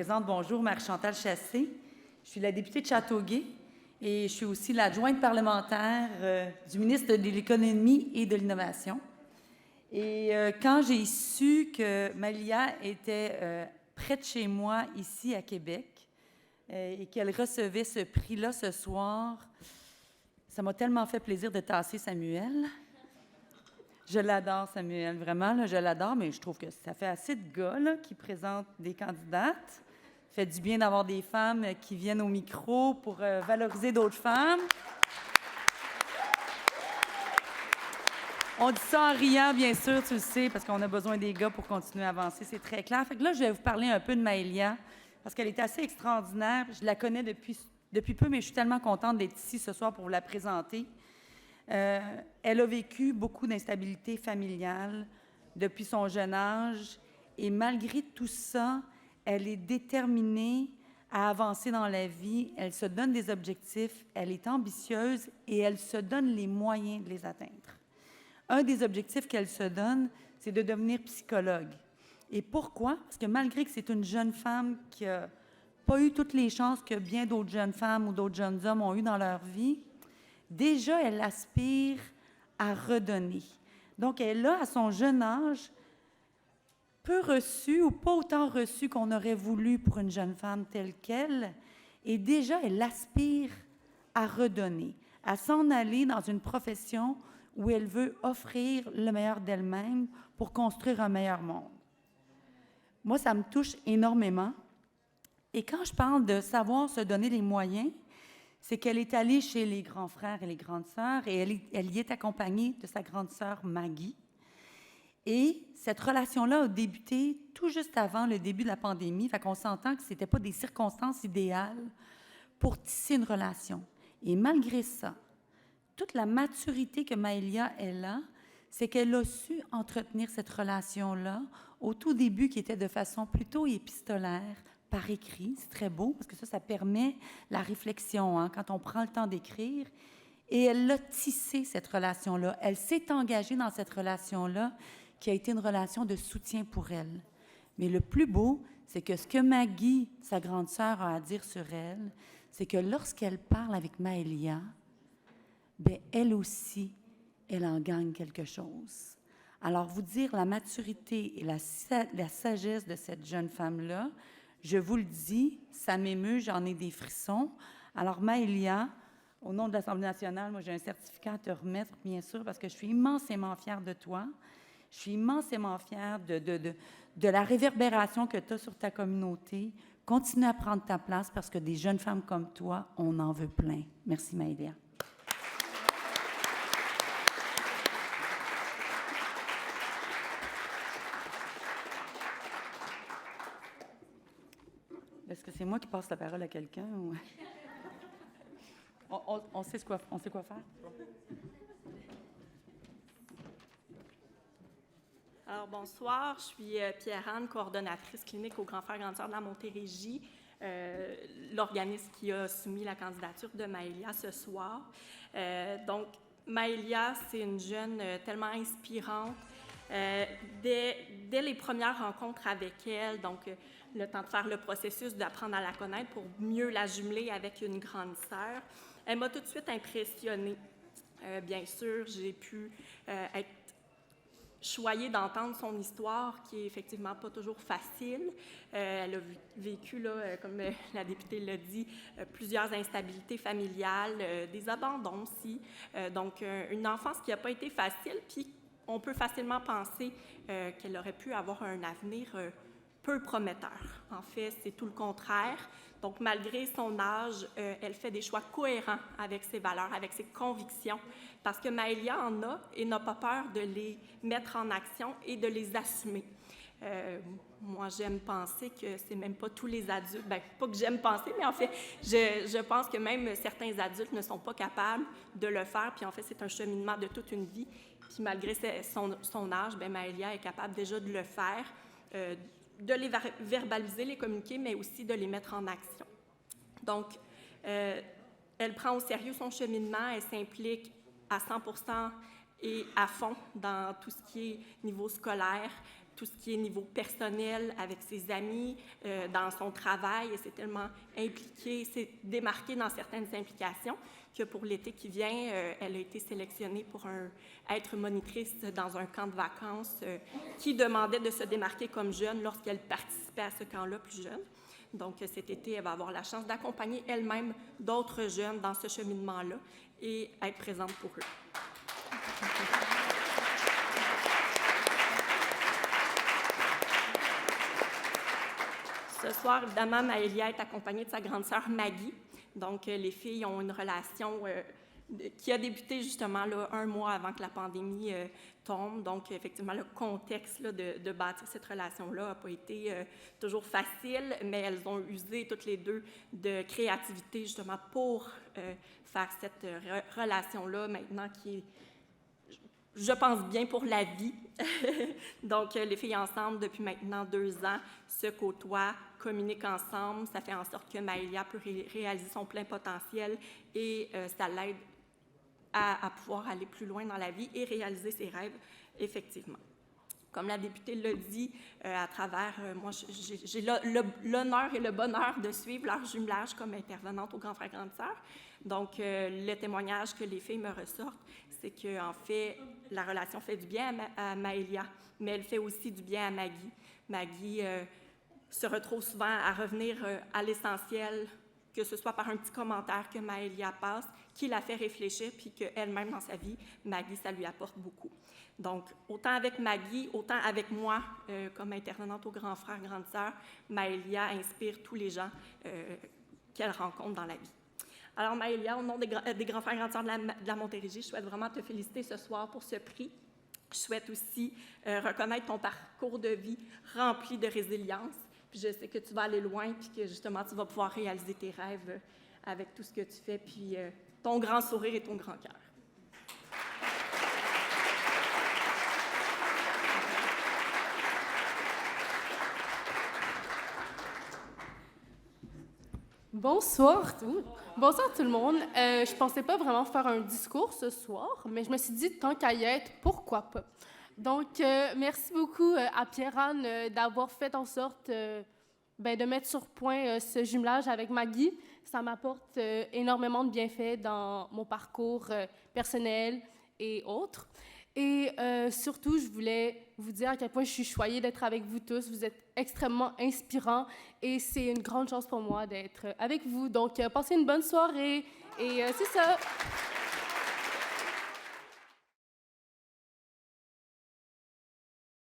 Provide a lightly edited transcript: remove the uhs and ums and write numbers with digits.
présente, bonjour, Marie-Chantal Chassé. Je suis la députée de Châteauguay et je suis aussi l'adjointe parlementaire du ministre de l'Économie et de l'Innovation. Et quand j'ai su que Malia était près de chez moi, ici à Québec, et qu'elle recevait ce prix-là ce soir, ça m'a tellement fait plaisir de tasser Samuel. Je l'adore, Samuel, vraiment, là, je l'adore, mais je trouve que ça fait assez de gars là, qui présentent des candidates. Ça fait du bien d'avoir des femmes qui viennent au micro pour valoriser d'autres femmes. On dit ça en riant, bien sûr, tu le sais, parce qu'on a besoin des gars pour continuer à avancer, c'est très clair. Fait que là, je vais vous parler un peu de Maëlia, parce qu'elle est assez extraordinaire. Je la connais depuis peu, mais je suis tellement contente d'être ici ce soir pour vous la présenter. Elle a vécu beaucoup d'instabilité familiale depuis son jeune âge et malgré tout ça, elle est déterminée à avancer dans la vie. Elle se donne des objectifs, elle est ambitieuse et elle se donne les moyens de les atteindre. Un des objectifs qu'elle se donne, c'est de devenir psychologue. Et pourquoi? Parce que malgré que c'est une jeune femme qui n'a pas eu toutes les chances que bien d'autres jeunes femmes ou d'autres jeunes hommes ont eues dans leur vie, déjà, elle aspire à redonner. Donc, elle a, à son jeune âge, peu reçu ou pas autant reçu qu'on aurait voulu pour une jeune femme telle qu'elle. Et déjà, elle aspire à redonner, à s'en aller dans une profession où elle veut offrir le meilleur d'elle-même pour construire un meilleur monde. Moi, ça me touche énormément. Et quand je parle de savoir se donner les moyens, c'est qu'elle est allée chez les grands frères et les grandes sœurs et elle y est accompagnée de sa grande sœur Maggie. Et cette relation-là a débuté tout juste avant le début de la pandémie, fait qu'on s'entend que ce n'était pas des circonstances idéales pour tisser une relation. Et malgré ça, toute la maturité que Maëlia elle a, c'est qu'elle a su entretenir cette relation-là au tout début qui était de façon plutôt épistolaire, par écrit, c'est très beau, parce que ça permet la réflexion, hein, quand on prend le temps d'écrire. Et elle a tissé cette relation-là. Elle s'est engagée dans cette relation-là, qui a été une relation de soutien pour elle. Mais le plus beau, c'est que ce que Maggie, sa grande sœur, a à dire sur elle, c'est que lorsqu'elle parle avec Maëlia, bien, elle aussi, elle en gagne quelque chose. Alors, vous dire la maturité et la sagesse de cette jeune femme-là, je vous le dis, ça m'émeut, j'en ai des frissons. Alors, Maëlia, au nom de l'Assemblée nationale, moi, j'ai un certificat à te remettre, bien sûr, parce que je suis immensément fière de toi. Je suis immensément fière de la réverbération que tu as sur ta communauté. Continue à prendre ta place parce que des jeunes femmes comme toi, on en veut plein. Merci, Maëlia. Est-ce que c'est moi qui passe la parole à quelqu'un? Ou... on sait quoi faire? Alors, bonsoir, je suis Pierre-Anne, coordonnatrice clinique au Grand Frère Grande Sœur de la Montérégie, l'organisme qui a soumis la candidature de Maëlia ce soir. Donc, Maëlia, c'est une jeune tellement inspirante. Dès les premières rencontres avec elle, donc le temps de faire le processus, d'apprendre à la connaître pour mieux la jumeler avec une grande sœur, elle m'a tout de suite impressionnée. Bien sûr, j'ai pu être choyée d'entendre son histoire, qui est effectivement pas toujours facile. Elle a vécu, là, comme la députée l'a dit, plusieurs instabilités familiales, des abandons aussi. Donc, une enfance qui n'a pas été facile, puis on peut facilement penser qu'elle aurait pu avoir un avenir peu prometteur. En fait, c'est tout le contraire. Donc, malgré son âge, elle fait des choix cohérents avec ses valeurs, avec ses convictions, parce que Maëlia en a et n'a pas peur de les mettre en action et de les assumer. Moi, j'aime penser que c'est même pas tous les adultes, bien, pas que j'aime penser, mais en fait, je pense que même certains adultes ne sont pas capables de le faire, puis en fait, c'est un cheminement de toute une vie. Puis malgré son âge, bien, Maëlia est capable déjà de le faire, de les verbaliser, les communiquer, mais aussi de les mettre en action. Donc, elle prend au sérieux son cheminement, elle s'implique à 100% et à fond dans tout ce qui est niveau scolaire, tout ce qui est niveau personnel avec ses amis, dans son travail. Elle s'est tellement impliquée, s'est démarquée dans certaines implications que pour l'été qui vient, elle a été sélectionnée pour être monitrice dans un camp de vacances qui demandait de se démarquer comme jeune lorsqu'elle participait à ce camp-là plus jeune. Donc cet été, elle va avoir la chance d'accompagner elle-même d'autres jeunes dans ce cheminement-là et être présente pour eux. Ce soir, évidemment, Maëlia est accompagnée de sa grande sœur Maggie. Donc, les filles ont une relation qui a débuté justement là, 1 mois avant que la pandémie tombe. Donc, effectivement, le contexte là, de bâtir cette relation-là n'a pas été toujours facile, mais elles ont usé toutes les deux de créativité justement pour faire cette relation-là maintenant qui est, je pense, bien pour la vie. Donc, les filles ensemble, depuis maintenant 2 ans, se côtoient, communiquent ensemble. Ça fait en sorte que Maëlia peut réaliser son plein potentiel et ça l'aide à pouvoir aller plus loin dans la vie et réaliser ses rêves, effectivement. Comme la députée l'a dit, à travers, moi, j'ai l'honneur et le bonheur de suivre leur jumelage comme intervenante au Grand Frère Grande Sœur. Donc, le témoignage que les filles me ressortent, c'est qu'en fait, la relation fait du bien à Maëlia, mais elle fait aussi du bien à Maggie. Maggie se retrouve souvent à revenir à l'essentiel, que ce soit par un petit commentaire que Maëlia passe, qui la fait réfléchir, puis qu'elle-même, dans sa vie, Maggie, ça lui apporte beaucoup. Donc, autant avec Maggie, autant avec moi, comme intervenante au Grand Frère, Grande Sœur, Maëlia inspire tous les gens qu'elle rencontre dans la vie. Alors, Maëlia, au nom des Grands Frères Grandes Sœurs de la Montérégie, je souhaite vraiment te féliciter ce soir pour ce prix. Je souhaite aussi reconnaître ton parcours de vie rempli de résilience. Puis je sais que tu vas aller loin, puis que justement, tu vas pouvoir réaliser tes rêves avec tout ce que tu fais, puis ton grand sourire et ton grand cœur. Bonsoir. Bonsoir tout le monde. Je pensais pas vraiment faire un discours ce soir, mais je me suis dit, tant qu'à y être, pourquoi pas? Donc, merci beaucoup à Pierre-Anne d'avoir fait en sorte de mettre sur point ce jumelage avec Maggie. Ça m'apporte énormément de bienfaits dans mon parcours personnel et autres. Et surtout, je voulais vous dire à quel point je suis choyée d'être avec vous tous. Vous êtes extrêmement inspirants et c'est une grande chance pour moi d'être avec vous. Donc, passez une bonne soirée et c'est ça.